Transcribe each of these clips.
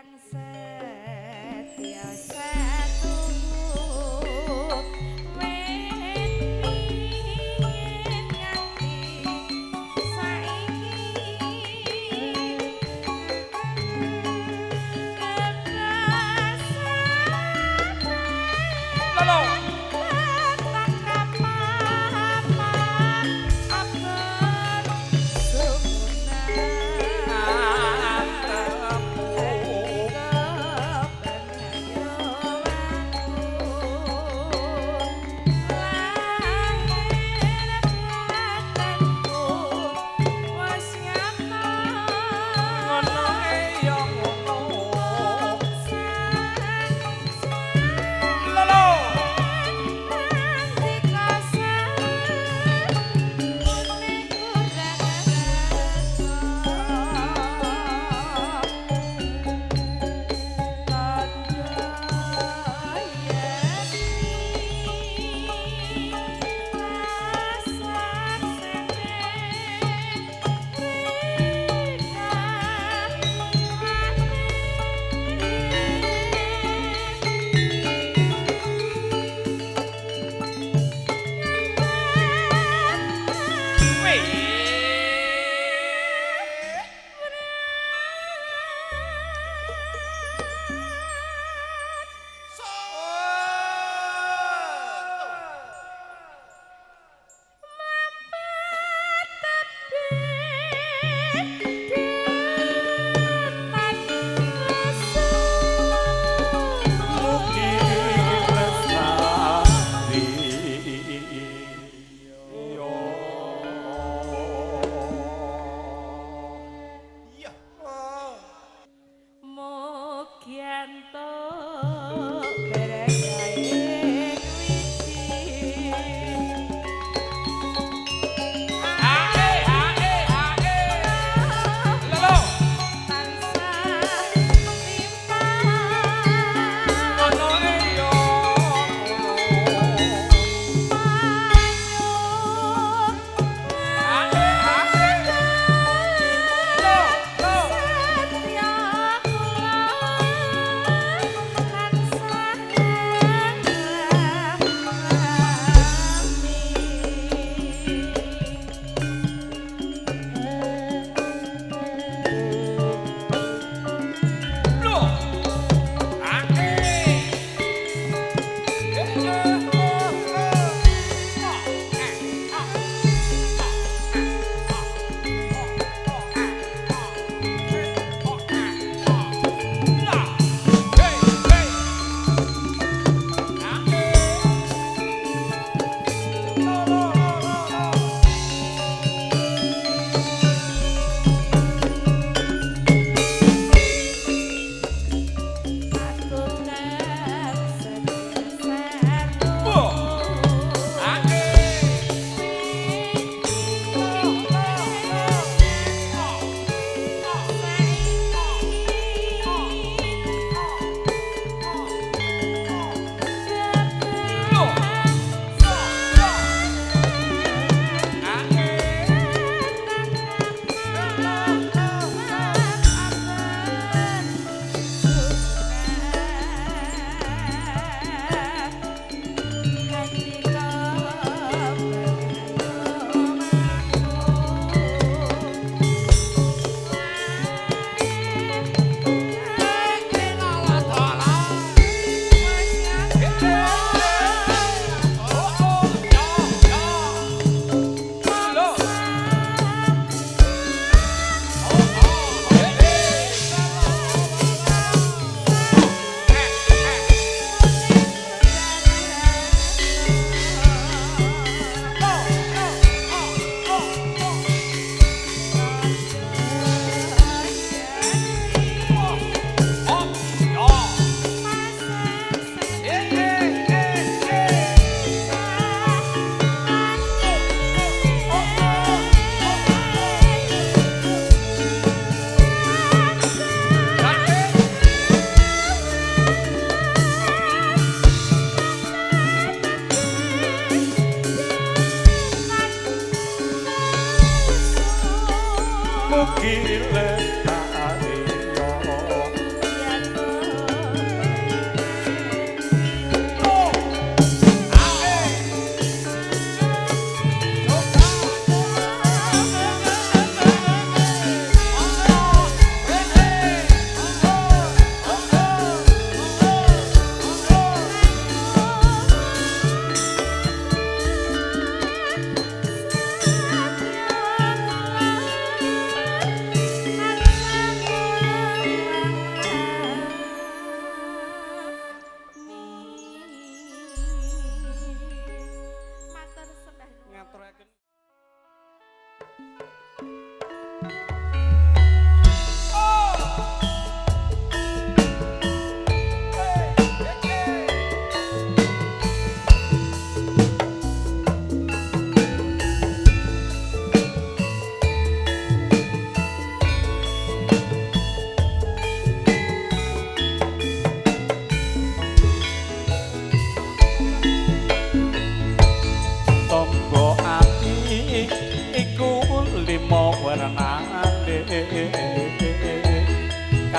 kang setya setuju wenging nganti saiki Lolo ngono ya ngono Lolo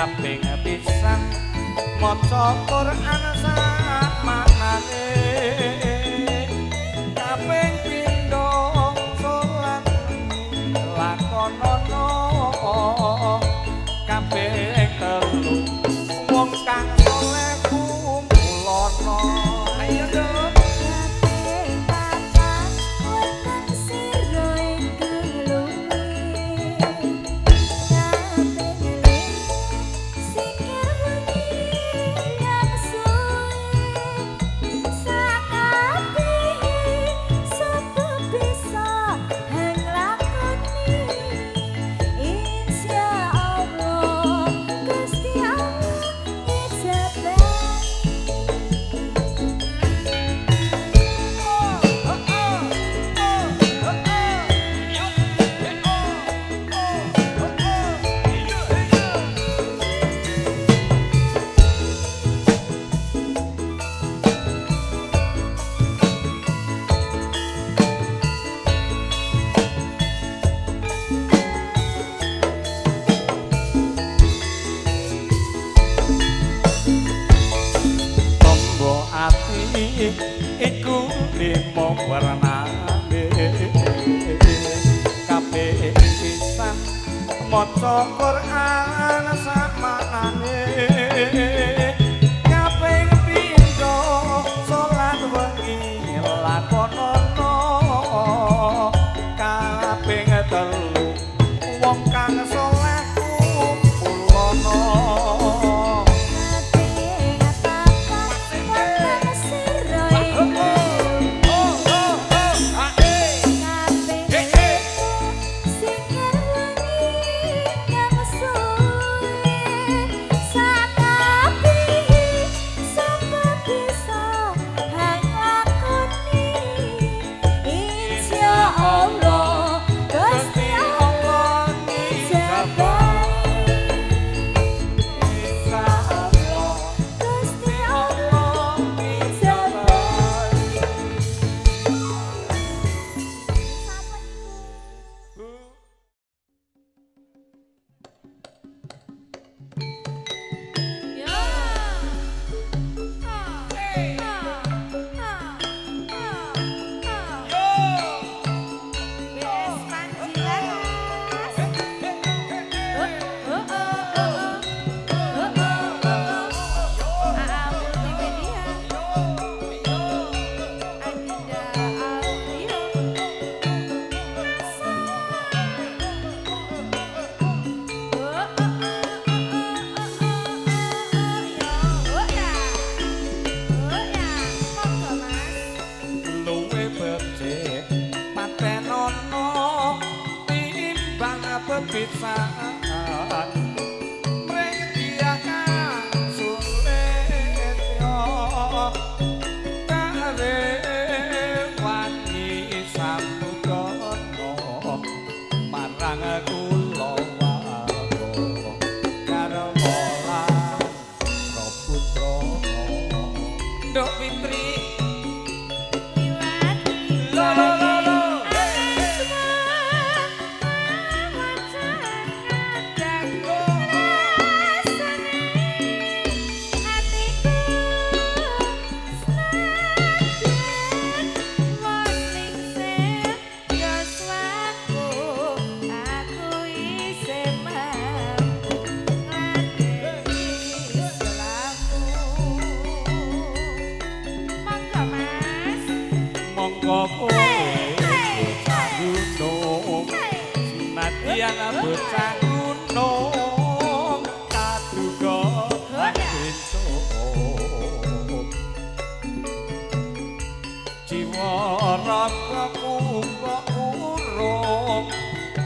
kaping pisan maca Quran sak maknane kaping pindho salat lakonono kaping telu wong kang saleh kumpulono ayo dong iku limo warnane kabeh pisan maca Quran sak maknane kabeh pindho salat wengi lakonono kabeh telu wong kang saleh kumpulono pisan mring diakan sulit yo kare wangi samudana marang kula wae karo mola Praputra Nduk Fitri Yang bocah gunung kaduga bentuk jiwa raga kumpul urung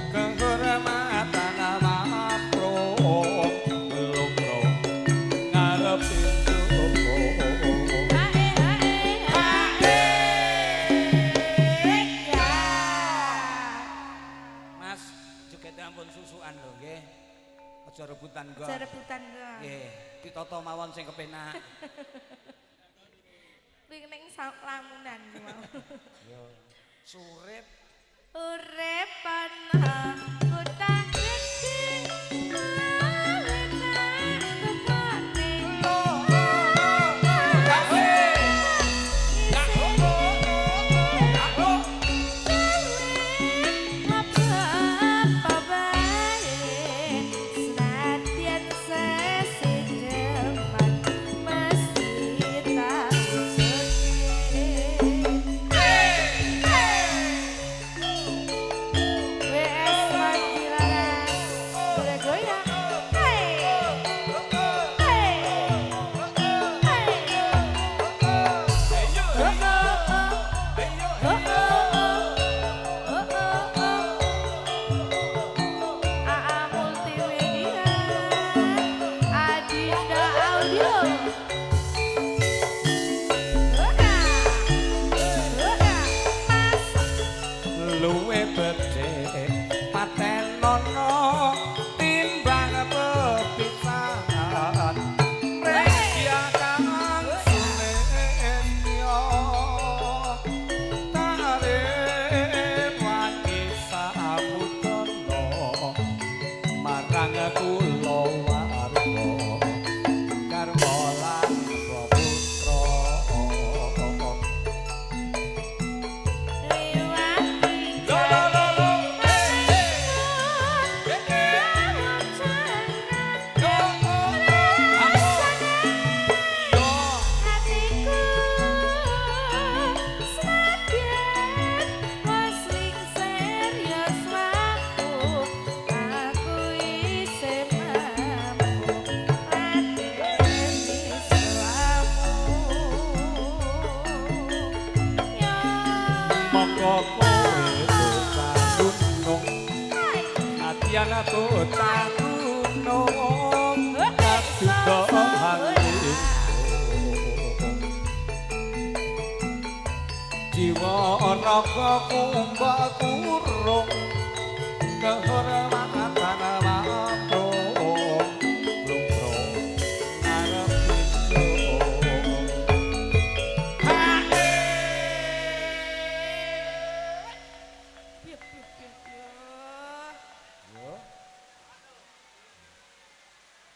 kehormatan maprung lungro ngarep pintu Mas joget ampun susukan lho nggih. Aja rebutan kok. Aja rebutan kok. Nggih, ditata mawon sing kepenak. Kuwi ning lamunan mau. Yo, surip. Urip ana kutah gede.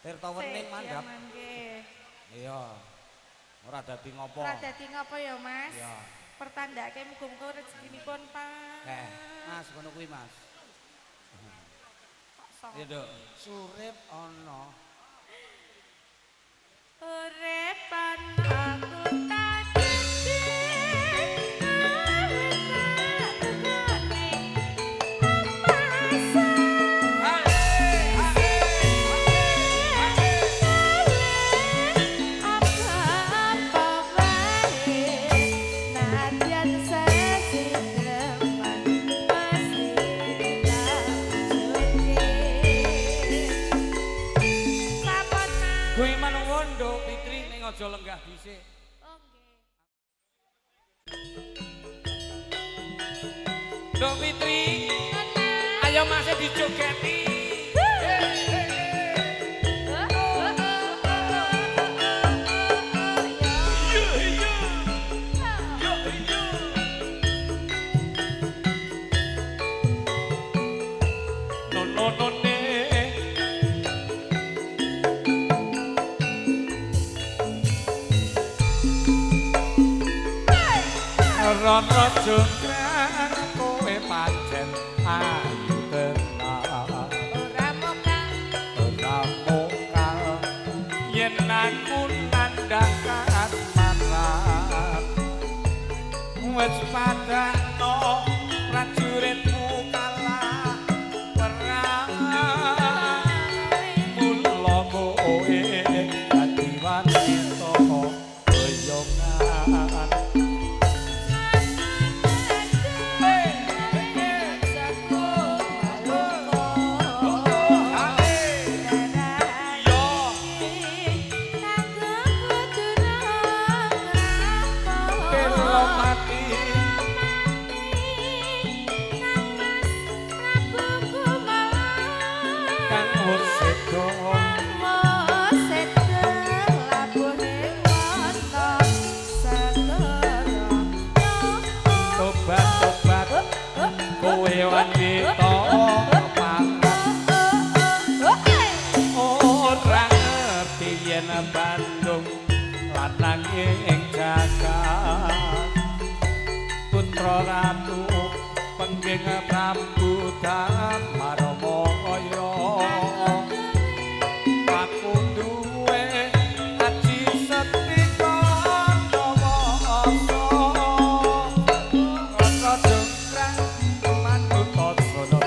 Tirta wening mandhap. Iya. Ora dadi ngopo. Ora dadi ngopo ya, Mas? Iya. Pertandake muga-muga rezekinipun, Pak. Mas ngono kuwi, Mas. Iya, Dok. Surip ana. Urepan aku tak aja lenggah dhisik. Oh nggih. Nduk Fitri. Ayo masih dijogeti. Rono jengkrang kowe pancen ayu tenan Ora mokal yen aku nandhakan marang wis padakno prajuritmu kalah perang mula kowe dadi wanita boyongan Bandung lanang ing jagat putra ratu pengging Prabu Damarmaya aku duwe aji setika nawasa rasa jengkrang manut sono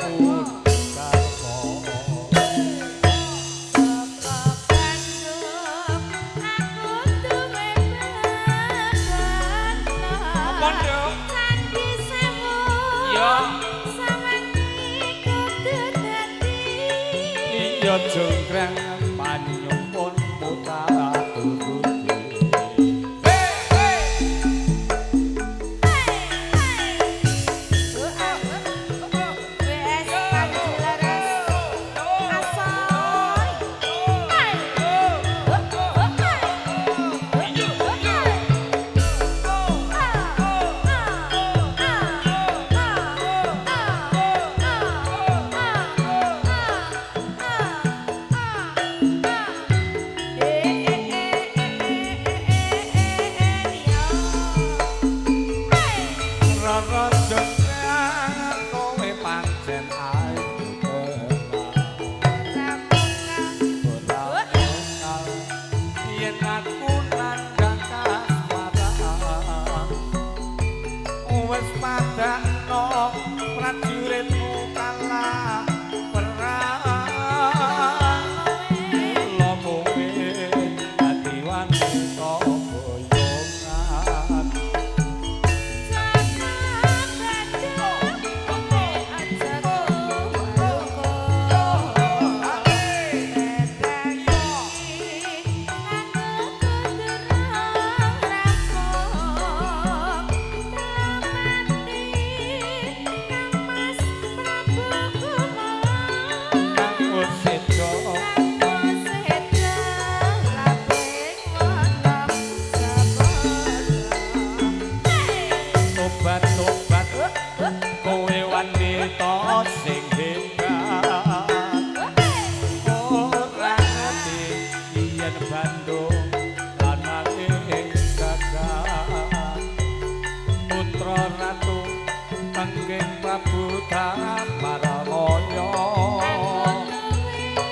yen Bandung lan ing Gagat putra ratu Angging Prabu Damaralaya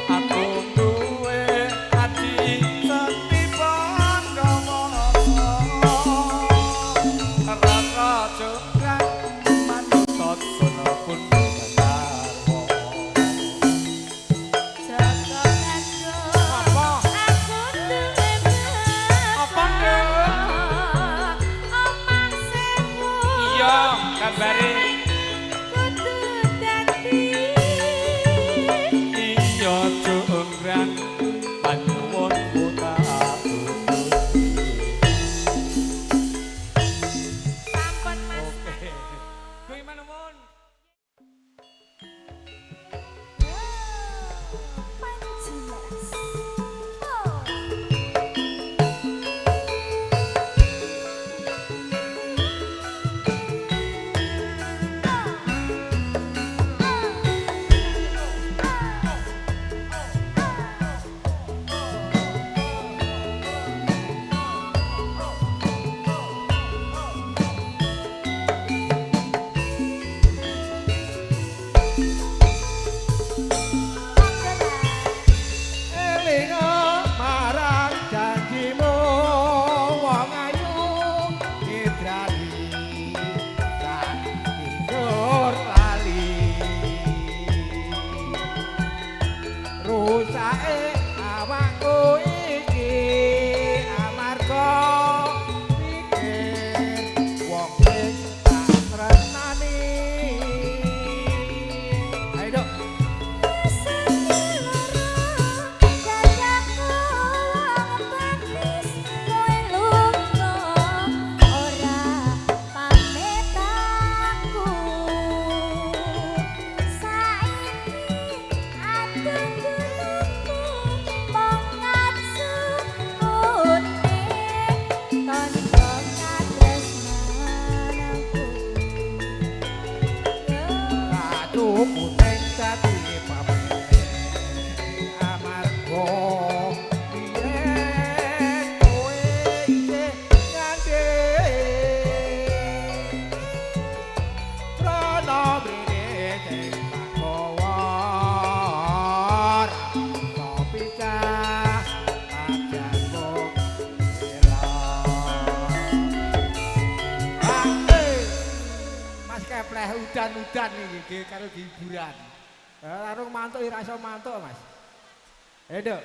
aku duwe ati seti Pandhawa Rara Jonggrang manut sunapun Gandharwa Jaga kado apa aku duwe apa omah sewu iya kabare kudu dadi iya Jonggrang panuwun kota sampun Mas oke kuwi manuwun Panjimas elinga marang janjimu wong ayu ngidrani sak tidur lali rusake awakku iki amarga mikir wong sing tak tresnani ayo dok Katu kuning dadi pamene amarga yen kowe isih ngandhe krana mrene sing pagawa tapi cah ajanmu Mas kepleh udan-udan iki karo hiburan. Larung mantuk ora iso mantuk, Mas. Dok.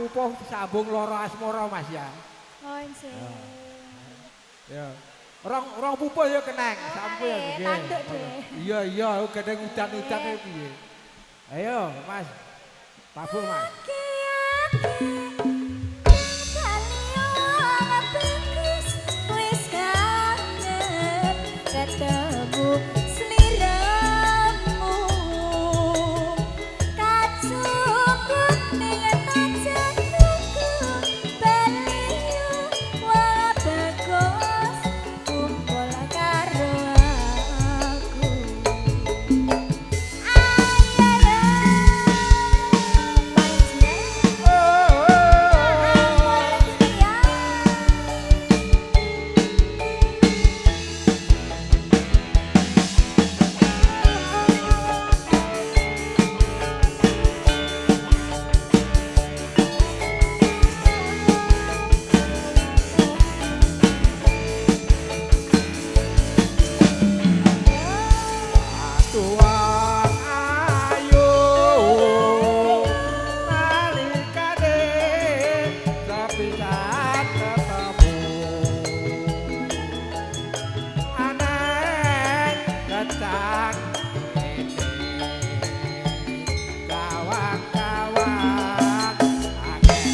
pupuh sambung loro asmara Mas ya. Oh, sih. Ya. Rong pupuh ya keneng, sampun ya nggih. Tanduk deh. Iya iya, gedeng udan-udan piye. Ayo Mas. Pabuh Mas. Ketemu sliramu kacupuk ning tajenku baliyo wa bagus kumpul karo aku Tuang ayu nalikane sepisan ketemu aneh datang kawan-kawan akeh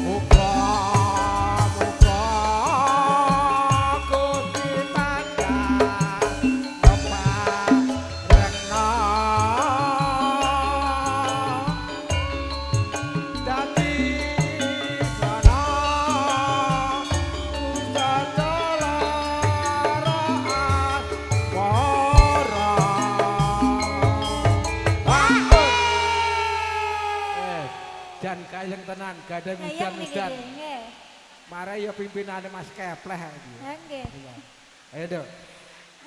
muga-muga Gusti tansah keparengna dadi sana ujadala raat para jan kayeng tenan gadang udan-udan marai ya pimpinane Mas Kepleh iki. Nggih. Ayo Dok.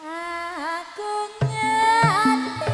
Aku ngerti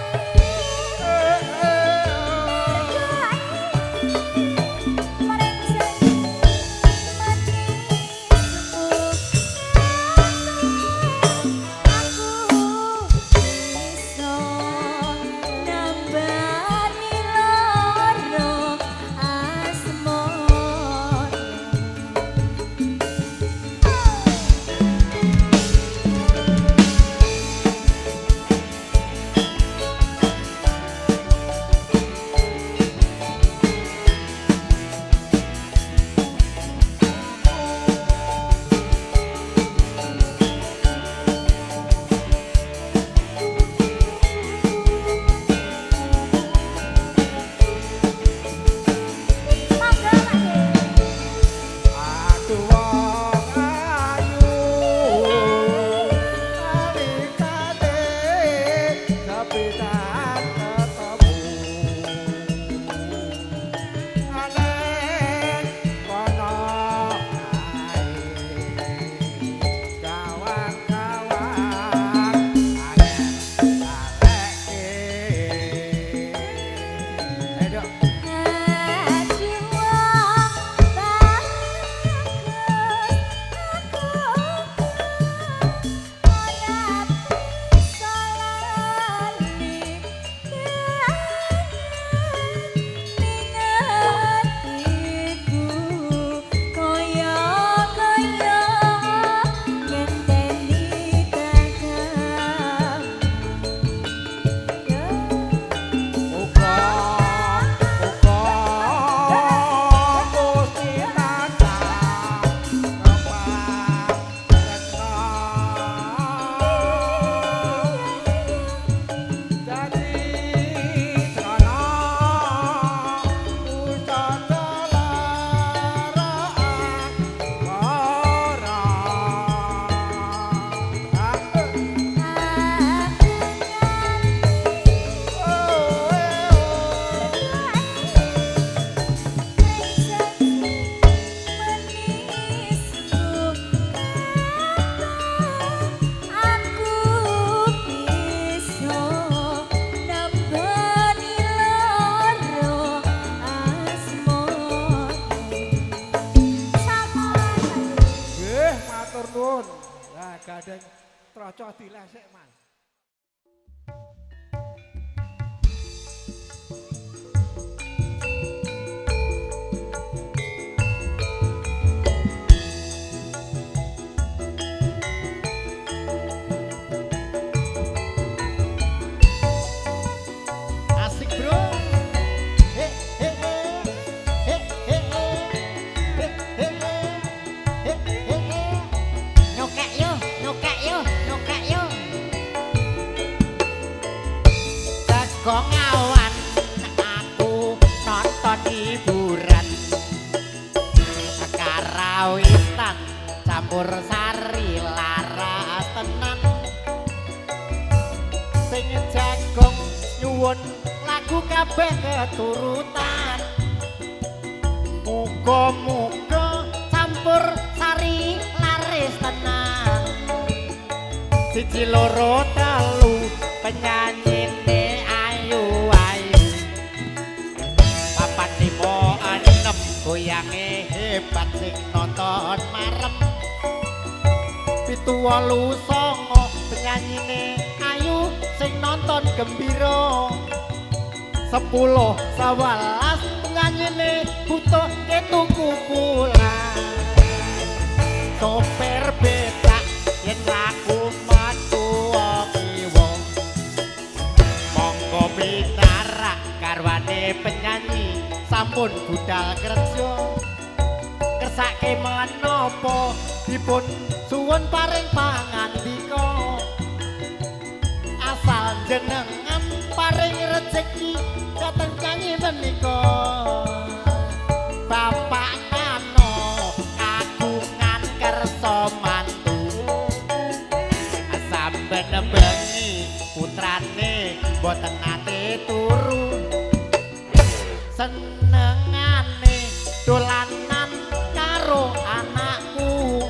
gandeng troco dilesek Mas. Asik bro. He he he. He he he. He he he. He he he. Nyokek yo, nyokek yo, nyokek yo. Tegong awan aku nonton hiburan. Karawitan campur sari laras tenan. Sing jagong nyuwun lagu kabeh keturutan. Muga-muga campur sari laris tenan. Siji loro telu penyanyine ayu-ayu. Papat limo enem goyange hebat sing nonton marem. 7 8 9 penyanyine ayu sing nonton gembira. 10 11 penyanyine butuh ketuku pula. Sopir becak yen laku metu kiwa. Monggo pitarak garwane penyanyi sampun budal kerja. Kersake menapa dipun suwun paring pangandika. Asal jenengan paring rejeki dateng nyanyi menika. Bapak Nano kagungan kersa mantu. Samben bengi putrane boten nate turu. Senengane dolanan karo anakku.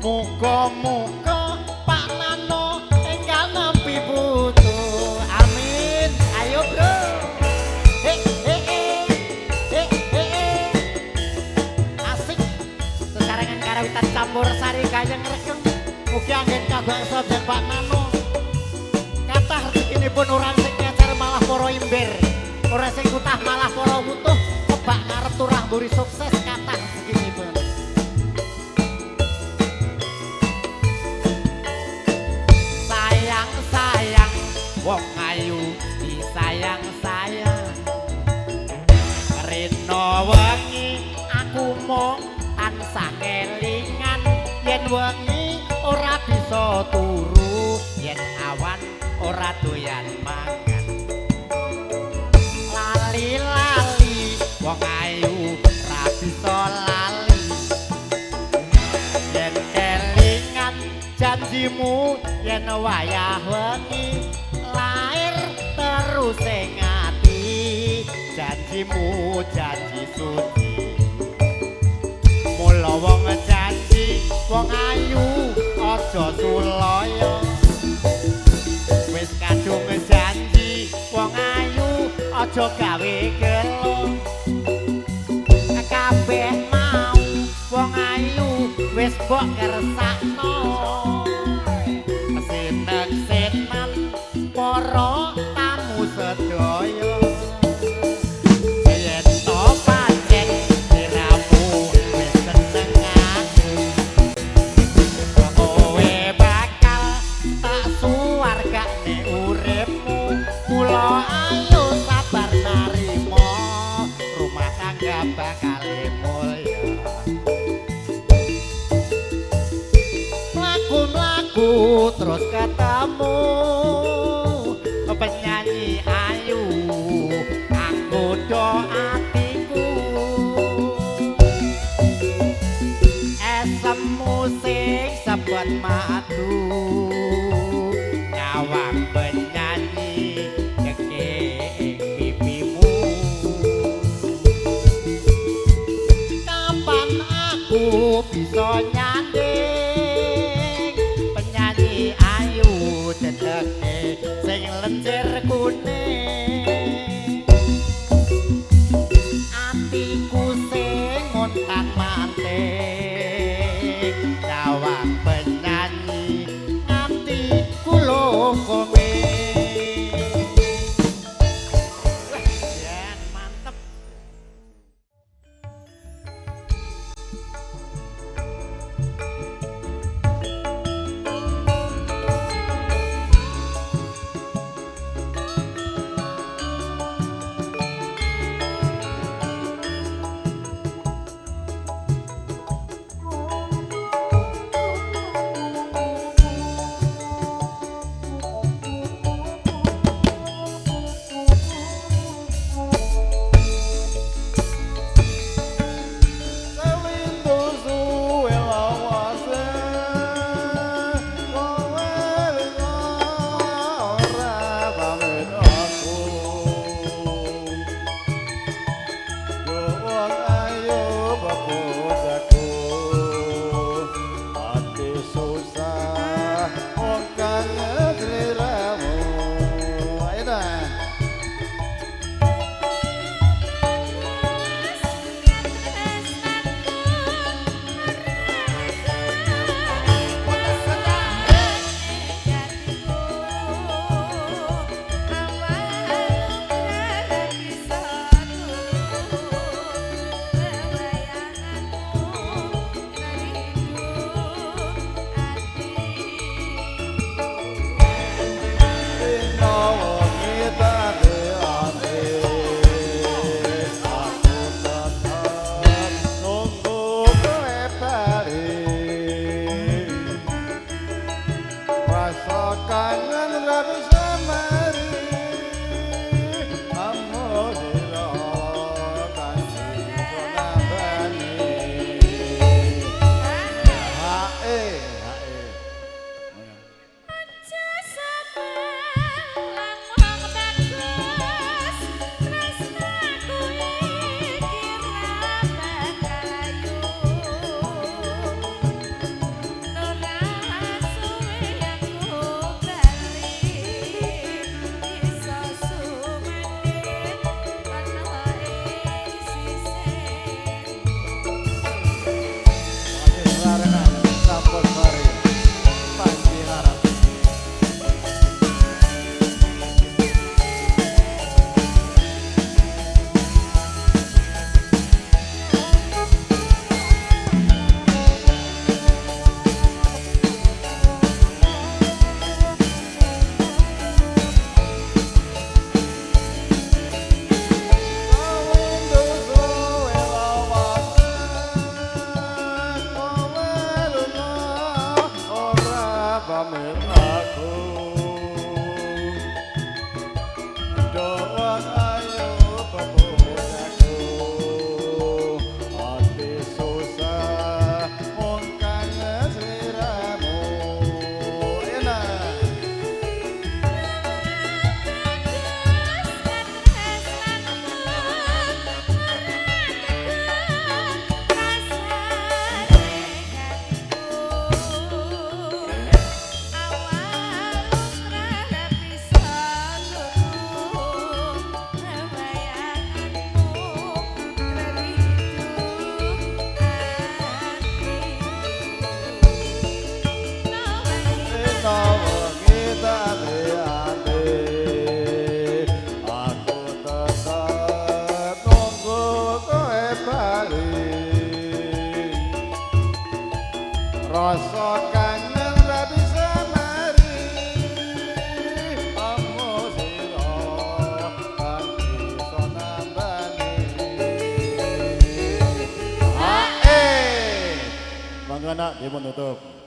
Muga-muga Pak Nano enggal nempi putu. Amin. Ayo bro. He he he. He he he. Asik. Sesarengan karawitan campur sari kayang regeng. Mugi anggen kabangsa den Pak Nano. Kathah rezekinipun orang sing ngecer malah para imber. Ora sing kutah malah para wutuh. Kebak ngarep turah mburi sukses kathah rezekinipun. Sayang-sayang wong ayu disayang-sayang. Rena wengi aku mung tansah kelingan. Yen wengi ora bisa turu, yen awan ora doyan mangan. Lali-lali wong ayu ora bisa lali. Yen kelingan janjimu yen wayah wengi lair terus ing ati. Janjimu janji suci. Mula wong janji wong ayu aja sulaya. Wis kadung janji wong ayu aja gawe gelo. Kabeh mau wong ayu wis mbok kersakno. Sinek-sinan para tamu sedaya. Yen to pancen diramu wis seneng aku. Kowe bakal tak suwargane uripmu. Mula ayo sabar narima. Rumah tangga bakal mulya. Mlaku-mlaku terus ketemu penyanyi ayu anggodo atiku. Esem musik sebut madu nyawang penyanyi kekek pipimu. Kapan aku bisa nyanding penyanyi ayu dedeke sing lenjer kuning. Atiku sing ngontan manting nyawang penyanyi susah wong kangen sliramu. Ayo dah. Pamit aku doang ayo pemudaku hati susah wong kangen sliramu. Enak rasa kangen ra bisa mari amo sira kan iso nambani ae mangga nak dipun tutup.